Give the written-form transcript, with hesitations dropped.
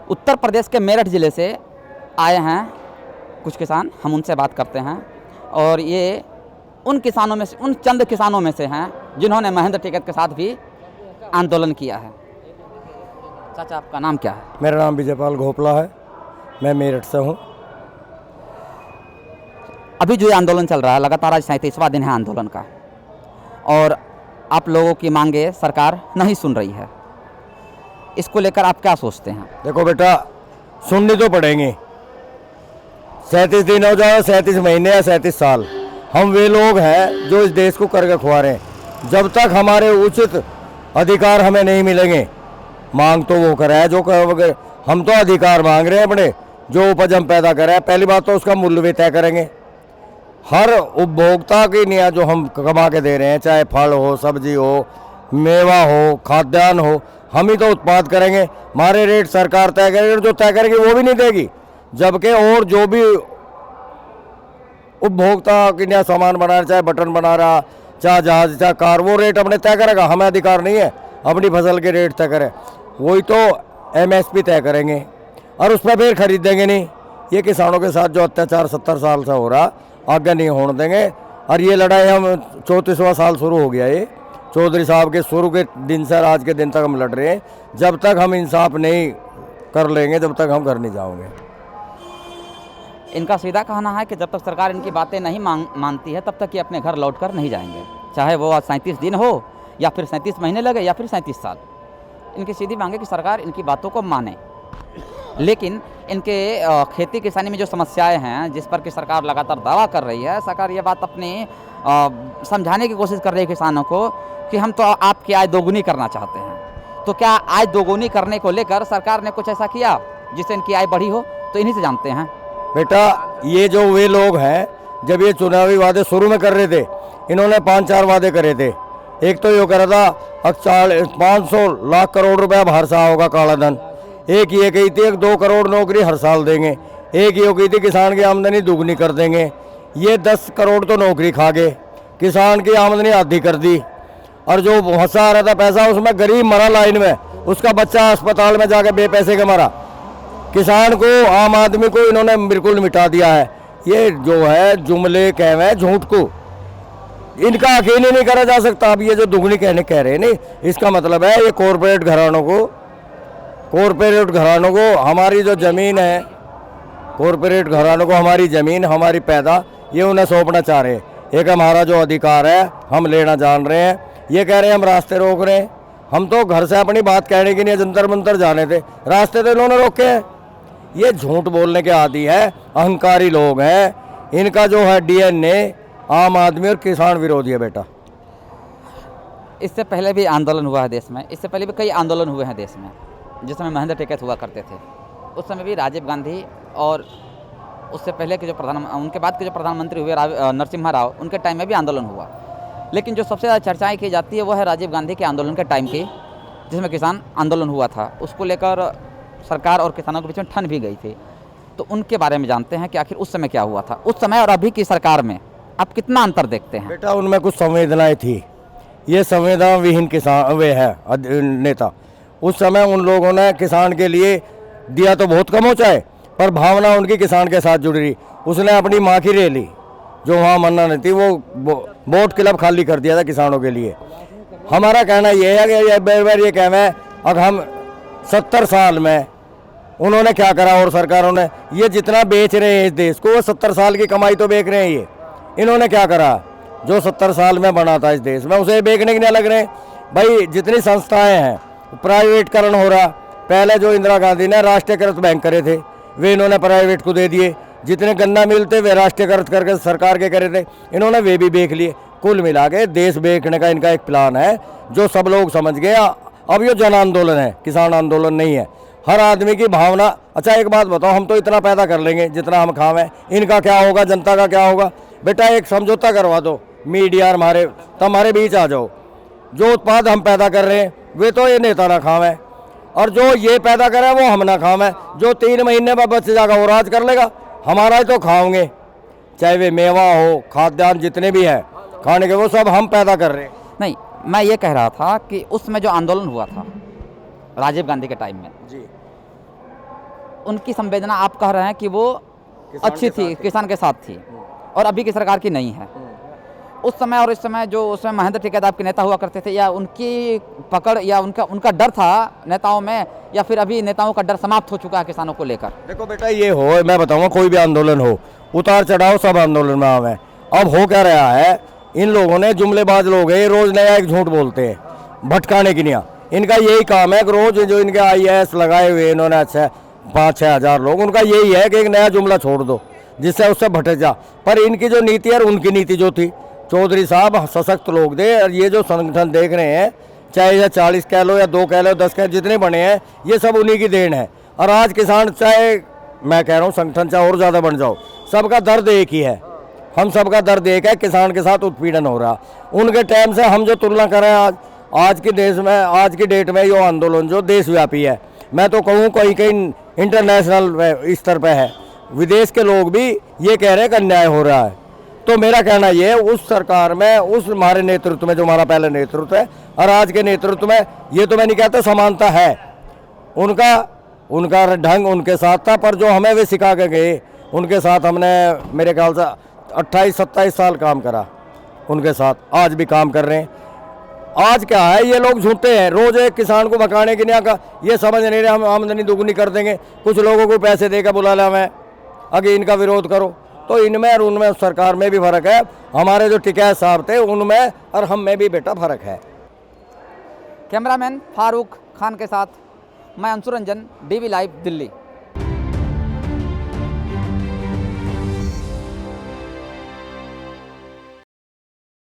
उत्तर प्रदेश के मेरठ ज़िले से आए हैं कुछ किसान, हम उनसे बात करते हैं। और ये उन किसानों में से, उन चंद किसानों में से हैं जिन्होंने महेंद्र टिकैत के साथ भी आंदोलन किया है। चाचा, आपका नाम क्या है? मेरा नाम विजयपाल घोपला है, मैं मेरठ से हूँ। अभी जो ये आंदोलन चल रहा है, लगातार आज 37वां दिन है आंदोलन का, और आप लोगों की मांगे सरकार नहीं सुन रही है। इसको लेकर आप क्या सोचते हैं? देखो बेटा, सुननी तो पड़ेंगी। 37 दिन हो जाए, 37 महीने या 37 साल, हम वे लोग हैं जो इस देश को करके खुआ रहे हैं। जब तक हमारे उचित अधिकार हमें नहीं मिलेंगे, मांग तो वो कर रहा है जो कर, हम तो अधिकार मांग रहे हैं अपने। जो उपज हम पैदा कर रहे हैं, पहली बात तो उसका मूल्य भी तय करेंगे। हर उपभोक्ता की नियत जो हम कमा के दे रहे हैं, चाहे फल हो, सब्जी हो, मेवा हो, खाद्यान्न हो, हम ही तो उत्पाद करेंगे। हमारे रेट सरकार तय करेगी, जो तय करेगी वो भी नहीं देगी। जबकि और जो भी उपभोक्ता की नियत सामान बना रहा, चाहे बटन बना रहा, चाहे जहाज, चाहे कार, वो रेट अपने तय करेगा। हमें अधिकार नहीं है अपनी फसल के रेट तय करें, वही तो MSP तय करेंगे और उस पर फिर खरीदेंगे नहीं। ये किसानों के साथ जो अत्याचार 70 साल से हो रहा, आगे नहीं होने देंगे। और ये लड़ाई हम 34वां साल शुरू हो गया। ये चौधरी साहब के शुरू के दिन से आज के दिन तक हम लड़ रहे हैं। जब तक हम इंसाफ नहीं कर लेंगे, जब तक हम घर नहीं जाओगे। इनका सीधा कहना है कि जब तक सरकार इनकी बातें नहीं मानती है, तब तक ये अपने घर लौट कर नहीं जाएंगे, चाहे वो आज 37 दिन हो या फिर 37 महीने लगे या फिर 37 साल। इनकी सीधी मांग है कि सरकार इनकी बातों को माने। लेकिन इनके खेती किसानी में जो समस्याएं हैं, जिस पर कि सरकार लगातार दावा कर रही है, सरकार ये बात अपनी समझाने की कोशिश कर रही है किसानों को कि हम तो आपकी आय दोगुनी करना चाहते हैं। तो क्या आय दोगुनी करने को लेकर सरकार ने कुछ ऐसा किया जिससे इनकी आय बढ़ी हो? तो इन्हीं से जानते हैं। बेटा, ये जो वे लोग हैं, जब ये चुनावी वादे शुरू में कर रहे थे, इन्होंने 5-4 वादे करे थे। एक तो ये करा था 500 लाख करोड़ रुपया बाहर से होगा काला धन। एक ये कही थी 2 करोड़ नौकरी हर साल देंगे। एक ये कही थी किसान की आमदनी दुगनी कर देंगे। ये 10 करोड़ तो नौकरी खा गए, किसान की आमदनी आधी कर दी। और जो फंसा आ रहा था पैसा, उसमें गरीब मरा लाइन में, उसका बच्चा अस्पताल में जाके बेपैसे के मरा। किसान को, आम आदमी को इन्होंने बिल्कुल मिटा दिया है। ये जो है जुमले कह रहे हैं, झूठ को इनका यकीन ही नहीं करा जा सकता। अब ये जो दुगनी कहने कह रहे हैं नहीं, इसका मतलब है ये कॉरपोरेट घरानों को हमारी जो ज़मीन है, कॉरपोरेट घरानों को हमारी ज़मीन, हमारी पैदा, ये उन्हें सौंपना चाह रहे हैं। एक हमारा जो अधिकार है हम लेना जान रहे हैं। ये कह रहे हैं हम रास्ते रोक रहे हैं। हम तो घर से अपनी बात कहने के लिए जंतर मंतर जाने थे, रास्ते तो इन्होंने रोके हैं। ये झूठ बोलने के आदी है, अहंकारी लोग हैं। इनका जो है DNA आम आदमी और किसान विरोधी है बेटा। इससे पहले भी आंदोलन हुआ है देश में, इससे पहले भी कई आंदोलन हुए हैं देश में, जिस समय महेंद्र टिकैत हुआ करते थे। उस समय भी राजीव गांधी, और उससे पहले के जो उनके बाद के जो प्रधानमंत्री हुए नरसिम्हा राव, उनके टाइम में भी आंदोलन हुआ। लेकिन जो सबसे ज़्यादा चर्चाएं की जाती है वो है राजीव गांधी के आंदोलन के टाइम की, जिसमें किसान आंदोलन हुआ था। उसको लेकर सरकार और किसानों के बीच में ठन भी गई थी। तो उनके बारे में जानते हैं कि आखिर उस समय क्या हुआ था। उस समय और अभी की सरकार में आप कितना अंतर देखते हैं? बेटा, उनमें कुछ संवेदनाएं थी। ये संवेदना विहीन किसान वे है नेता। उस समय उन लोगों ने किसान के लिए दिया तो बहुत कम हो चाहे, पर भावना उनकी किसान के साथ जुड़ी रही। उसने अपनी माँ की रैली जो वहाँ मन्ना नहीं थी, वो बोट क्लब खाली कर दिया था किसानों के लिए। हमारा कहना ये है कि बार ये कहना है, अब हम 70 साल में उन्होंने क्या करा, और सरकारों ने ये जितना बेच रहे हैं इस देश को, वो 70 साल की कमाई तो बेच रहे हैं। ये इन्होंने क्या करा जो 70 साल में बना था इस देश में, उसे बेचने के लिए लग रहे हैं। भाई, जितनी संस्थाएं हैं प्राइवेटकरण हो रहा। पहले जो इंदिरा गांधी ने राष्ट्रीयकृत बैंक करे थे, वे इन्होंने प्राइवेट को दे दिए। जितने गन्ना मिलते वे राष्ट्रीयकृत करके सरकार के करे थे, इन्होंने वे भी बेच लिए। कुल मिला के देश बेचने का इनका एक प्लान है, जो सब लोग समझ गए। अब ये जन आंदोलन है, किसान आंदोलन नहीं है। हर आदमी की भावना। अच्छा, एक बात बताओ, हम तो इतना पैदा कर लेंगे जितना हम खावें, इनका क्या होगा, जनता का क्या होगा? बेटा, एक समझौता करवा दो, मीडिया हमारे बीच आ जाओ। जो उत्पाद हम पैदा कर रहे हैं वे तो ये नेता ना खावें, और जो ये पैदा करे वो हम ना खावें। जो 3 महीने में बच जाएगा वो राज कर लेगा, हमारा ही तो खाओगे। चाहे वे मेवा हो, खाद्यान्न जितने भी हैं खाने के, वो सब हम पैदा कर रहे हैं। नहीं, मैं ये कह रहा था कि उसमें जो आंदोलन हुआ था राजीव गांधी के टाइम में जी, उनकी संवेदना आप कह रहे हैं कि वो अच्छी थी, किसान के साथ थी, और अभी की सरकार की नहीं है। उस समय और इस समय जो उसमें महेंद्र टिकैत आपके नेता हुआ करते थे, या उनकी पकड़ या उनका डर था नेताओं में, या फिर अभी नेताओं का डर समाप्त हो चुका है किसानों को लेकर? देखो बेटा, ये हो, मैं बताऊंगा, कोई भी आंदोलन हो, उतार चढ़ाव सब आंदोलन में आवे। अब हो क्या रहा है, इन लोगों ने, जुमलेबाज लोग हैं, रोज नया एक झूठ बोलते हैं भटकाने की नहीं। इनका यही काम है कि रोज जो इनके IAS लगाए हुए इन्होंने 5-6 हज़ार लोग, उनका यही है कि एक नया जुमला छोड़ दो जिससे उससे भटक जा। पर इनकी जो नीति है, उनकी नीति जो थी, चौधरी साहब सशक्त लोग थे, और ये जो संगठन देख रहे हैं, चाहे ये 40 कह लो या 2 कह लो, 10 कह लो, जितने बने हैं, ये सब उन्हीं की देन है। और आज किसान, चाहे मैं कह रहा हूँ संगठन चाहे और ज़्यादा बन जाओ, सबका दर्द एक ही है। हम सबका दर्द एक है, किसान के साथ उत्पीड़न हो रहा। उनके टाइम से हम जो तुलना करें आज के देश में, आज की डेट में ये आंदोलन जो देशव्यापी है, मैं तो कहूँ कहीं कहीं इंटरनेशनल स्तर पर है, विदेश के लोग भी ये कह रहे हैं कि अन्याय हो रहा है। तो मेरा कहना ये है, उस सरकार में, उस हमारे नेतृत्व में, जो हमारा पहले नेतृत्व है और आज के नेतृत्व में, ये तो मैं नहीं कहता समानता है, उनका ढंग उनके साथ था। पर जो हमें वे सिखा के गए, उनके साथ हमने मेरे ख्याल से 28-27 साल काम करा उनके साथ, आज भी काम कर रहे हैं। आज क्या है, ये लोग झूठे हैं, रोज एक किसान को भगाने की नहीं का, ये समझ नहीं रहे हम आमदनी दुगनी कर देंगे, कुछ लोगों को पैसे देकर बुला लिया हमें, आगे इनका विरोध करो। तो इनमें और उनमें, सरकार में भी फर्क है। हमारे जो टिकैत साहब थे उनमें और हम में भी बेटा फर्क है। कैमरामैन फारूक खान के साथ मैं अंशु रंजन, DV लाइव, दिल्ली।